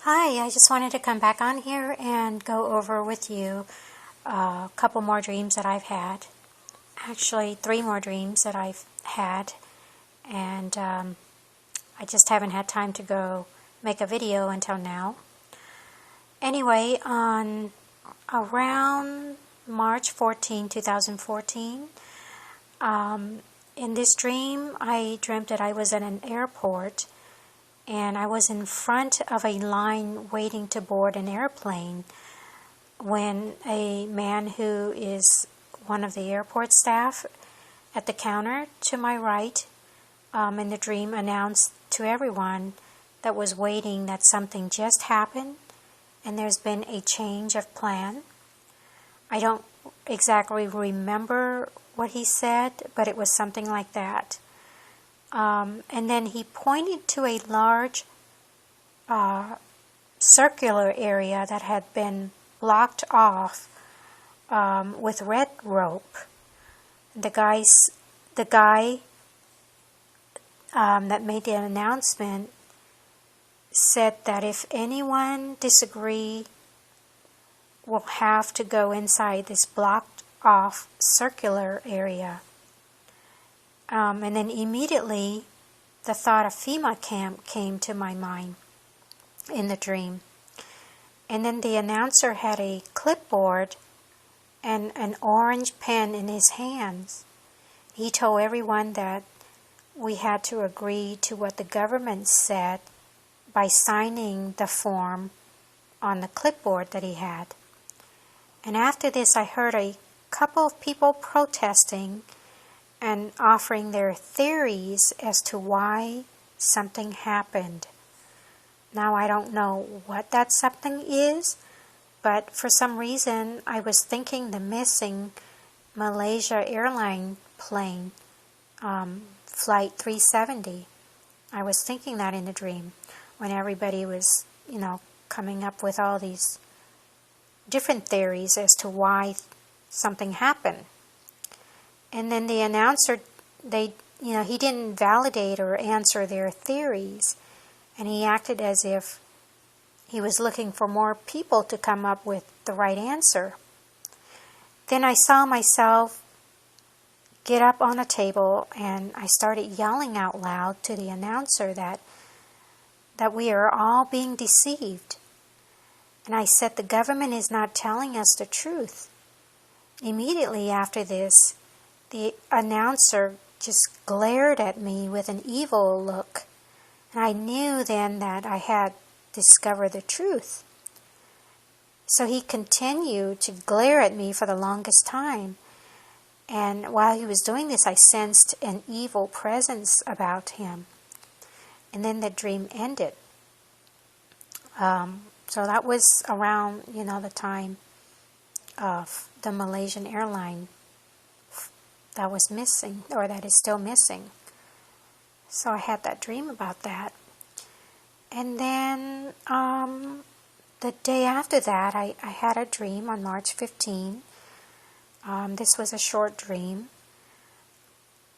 Hi, I just wanted to come back on here and go over with you a couple more dreams that I've had. Actually, 3 more dreams that I've had, and I just haven't had time to go make a video until now. Anyway, on around March 14, 2014, in this dream, I dreamt that I was at an airport and I was in front of a line waiting to board an airplane when a man who is one of the airport staff at the counter to my right in the dream announced to everyone that was waiting that something just happened and there's been a change of plan. I don't exactly remember what he said, but it was something like that. And then he pointed to a large circular area that had been blocked off with red rope. The guy that made the announcement said that if anyone disagree, will have to go inside this blocked off circular area. And then immediately the thought of FEMA camp came to my mind in the dream. And then the announcer had a clipboard and an orange pen in his hands. He told everyone that we had to agree to what the government said by signing the form on the clipboard that he had. And after this, I heard a couple of people protesting and offering their theories as to why something happened. Now, I don't know what that something is, but for some reason, I was thinking the missing Malaysia airline plane, Flight 370. I was thinking that in the dream when everybody was, coming up with all these different theories as to why something happened. And then the announcer, he didn't validate or answer their theories, and he acted as if he was looking for more people to come up with the right answer. Then I saw myself get up on a table, and I started yelling out loud to the announcer that we are all being deceived. And I said the government is not telling us the truth. Immediately after this, the announcer just glared at me with an evil look, and I knew then that I had discovered the truth. So he continued to glare at me for the longest time, and while he was doing this, I sensed an evil presence about him. And then the dream ended. So that was around, the time of the Malaysian airline that was missing, or that is still missing. So I had that dream about that. And then the day after that, I had a dream on March 15. This was a short dream.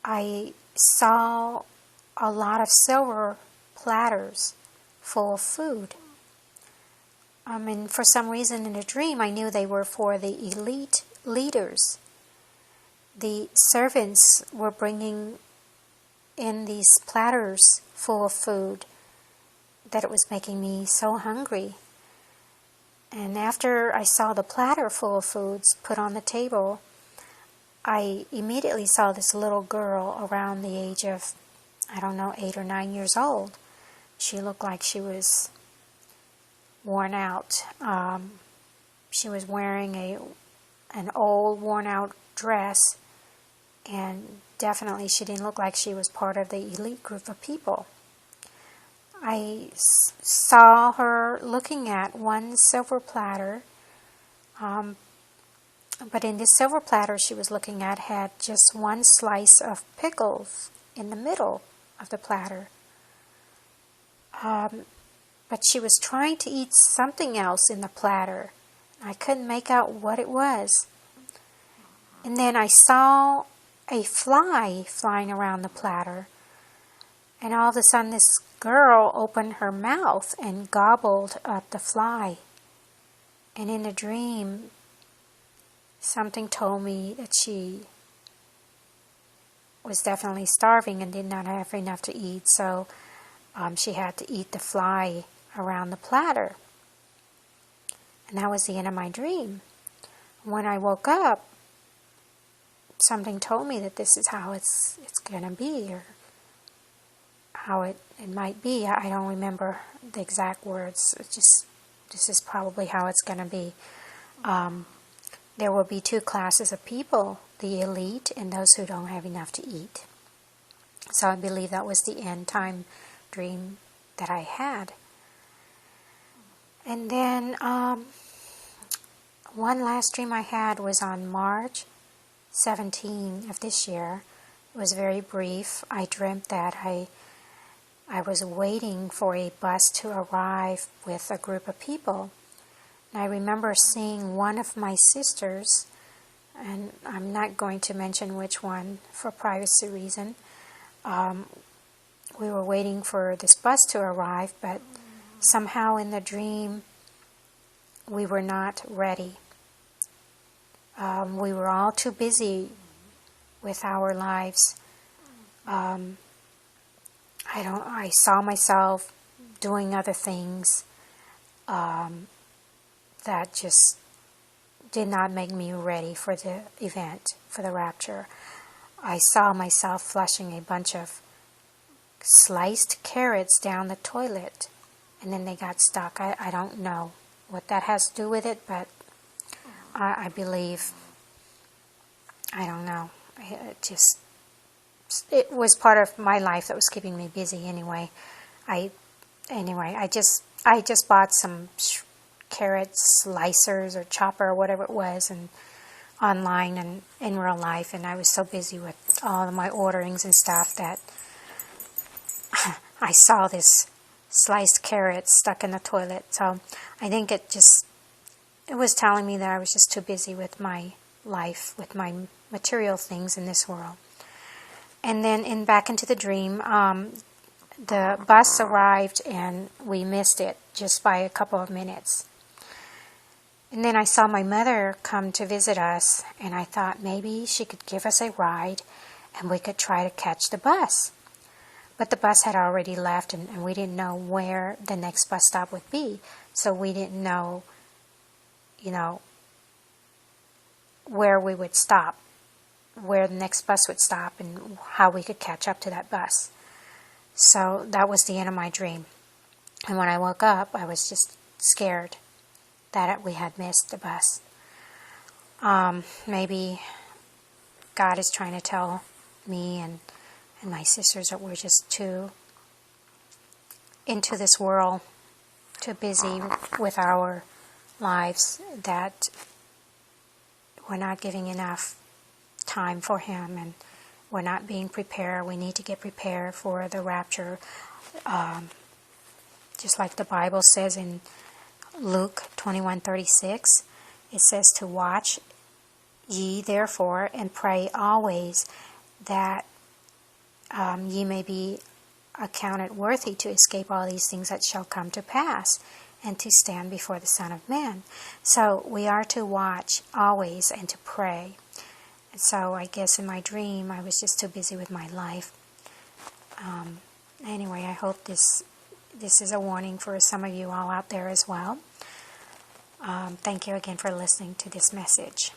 I saw a lot of silver platters full of food. And for some reason in the dream, I knew they were for the elite leaders. The servants were bringing in these platters full of food that it was making me so hungry. And after I saw the platter full of foods put on the table, I immediately saw this little girl around the age of, 8 or 9 years old. She looked like she was worn out. She was wearing an old, worn-out dress, and definitely she didn't look like she was part of the elite group of people. I saw her looking at one silver platter, but in this silver platter she was looking at had just one slice of pickles in the middle of the platter. But she was trying to eat something else in the platter. I couldn't make out what it was. And then I saw a fly flying around the platter. And all of a sudden this girl opened her mouth and gobbled up the fly. And in the dream, something told me that she was definitely starving and did not have enough to eat, so she had to eat the fly around the platter. And that was the end of my dream. When I woke up, something told me that this is how it's going to be, or how it might be. I don't remember the exact words. It's just, this is probably how it's going to be. There will be two classes of people, the elite and those who don't have enough to eat. So I believe that was the end time dream that I had. And then one last dream I had was on March 17 of this year. It was very brief. I dreamt that I was waiting for a bus to arrive with a group of people. And I remember seeing one of my sisters, and I'm not going to mention which one for privacy reason. We were waiting for this bus to arrive, but somehow in the dream we were not ready. We were all too busy with our lives. I saw myself doing other things that just did not make me ready for the event, for the rapture. I saw myself flushing a bunch of sliced carrots down the toilet, and then they got stuck. I don't know what that has to do with it, but I believe, I don't know. It was part of my life that was keeping me busy anyway. I just bought some carrot slicers or chopper or whatever it was, and online and in real life, and I was so busy with all of my orderings and stuff that I saw this sliced carrot stuck in the toilet. So I think it was telling me that I was just too busy with my life, with my material things in this world. And then back into the dream, the bus arrived and we missed it just by a couple of minutes. And then I saw my mother come to visit us, and I thought maybe she could give us a ride and we could try to catch the bus. But the bus had already left, and we didn't know where the next bus stop would be. So we didn't know, where we would stop, where the next bus would stop, and how we could catch up to that bus. So that was the end of my dream. And when I woke up, I was just scared that we had missed the bus. Maybe God is trying to tell me and my sisters that we're just too into this world, too busy with our lives, that we're not giving enough time for Him, and we're not being prepared. We need to get prepared for the rapture. Just like the Bible says in Luke 21:36, it says to watch ye therefore and pray always, that ye may be accounted worthy to escape all these things that shall come to pass, and to stand before the Son of Man. So we are to watch always and to pray. And so I guess in my dream I was just too busy with my life. Anyway, I hope this is a warning for some of you all out there as well. Thank you again for listening to this message.